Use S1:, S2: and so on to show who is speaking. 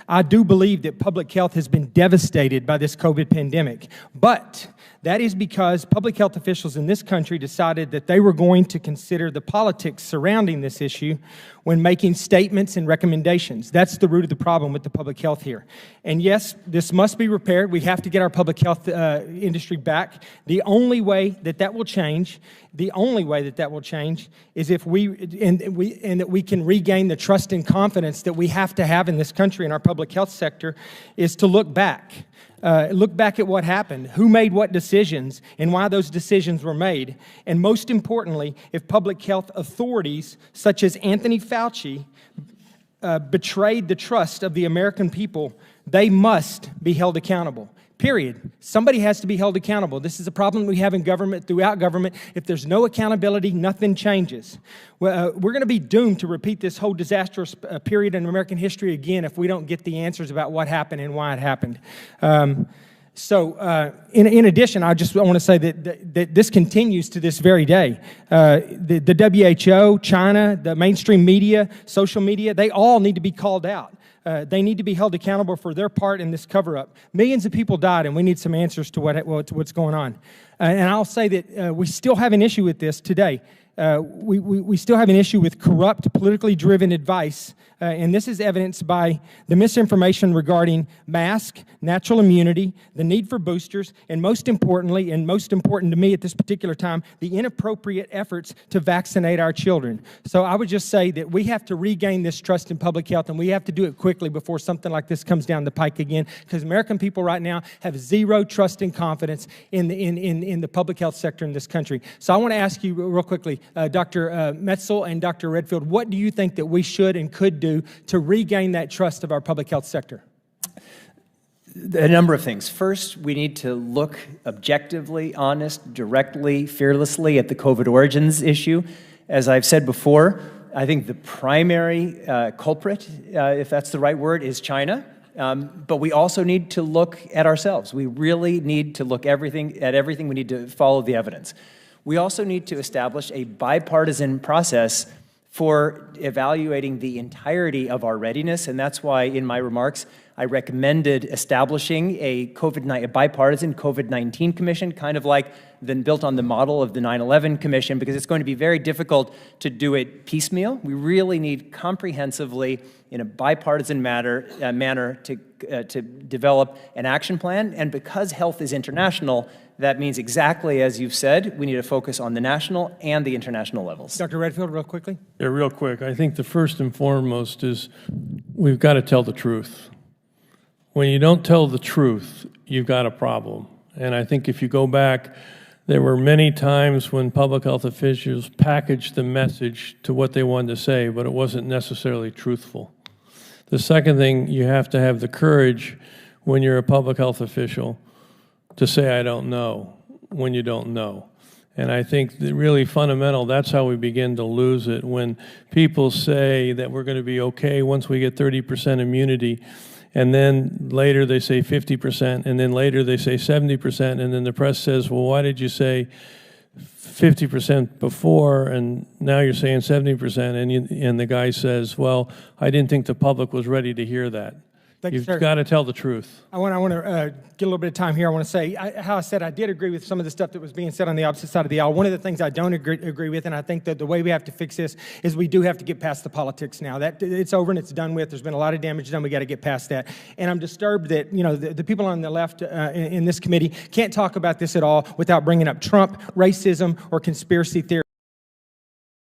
S1: I do believe that public health has been devastated by this COVID pandemic, but that is because public health officials in this country decided that they were going to consider the politics surrounding this issue when making statements and recommendations. That's the root of the problem with the public health here. And yes, this must be repaired. We have to get our public health industry back. The only way that that will change, is if we can regain the trust and confidence that we have to have in this country in our public health sector, is to look back. Look back at what happened, who made what decisions, and why those decisions were made. And most importantly, if public health authorities, such as Anthony Fauci, betrayed the trust of the American people, they must be held accountable. Period. Somebody has to be held accountable. This is a problem we have in government, throughout government. If there's no accountability, nothing changes. We're going to be doomed to repeat this whole disastrous period in American history again if we don't get the answers about what happened and why it happened. In addition, I just want to say that this continues to this very day. The WHO, China, the mainstream media, social media, they all need to be called out. They need to be held accountable for their part in this cover-up. Millions of people died, and we need some answers to what's going on. And I'll say that we still have an issue with this today. We still have an issue with corrupt, politically driven advice, and this is evidenced by the misinformation regarding masks, natural immunity, the need for boosters, and most importantly, and most important to me at this particular time, the inappropriate efforts to vaccinate our children. So I would just say that we have to regain this trust in public health, and we have to do it quickly before something like this comes down the pike again, because American people right now have zero trust and confidence in the public health sector in this country. So I want to ask you real quickly, Dr. Metzel and Dr. Redfield, what do you think that we should and could do to regain that trust of our public health sector?
S2: A number of things. First, we need to look objectively, honest, directly, fearlessly at the COVID origins issue. As I've said before, I think the primary culprit, if that's the right word, is China. But we also need to look at ourselves. We really need to look at everything. We need to follow the evidence. We also need to establish a bipartisan process for evaluating the entirety of our readiness, and that's why in my remarks I recommended establishing a bipartisan COVID-19 commission, kind of like built on the model of the 9/11 commission, because it's going to be very difficult to do it piecemeal. We really need comprehensively, in a bipartisan manner, to develop an action plan, and because health is international, that means exactly as you've said, we need to focus on the national and the international levels.
S1: Dr. Redfield, real quickly.
S3: Yeah, real quick. I think the first and foremost is we've got to tell the truth. When you don't tell the truth, you've got a problem. And I think if you go back, there were many times when public health officials packaged the message to what they wanted to say, but it wasn't necessarily truthful. The second thing, you have to have the courage when you're a public health official to say, I don't know, when you don't know. And I think that really fundamental, that's how we begin to lose it. When people say that we're going to be okay once we get 30% immunity, and then later they say 50%, and then later they say 70%, and then the press says, well, why did you say 50% before, and now you're saying 70%, and the guy says, well, I didn't think the public was ready to hear that. You've got to tell the truth.
S1: I want to get a little bit of time here. I want to say how I said I did agree with some of the stuff that was being said on the opposite side of the aisle. One of the things I don't agree with, and I think that the way we have to fix this is we do have to get past the politics now. That it's over and it's done with. There's been a lot of damage done. We got to get past that. And I'm disturbed that the people on the left in this committee can't talk about this at all without bringing up Trump, racism, or conspiracy theory.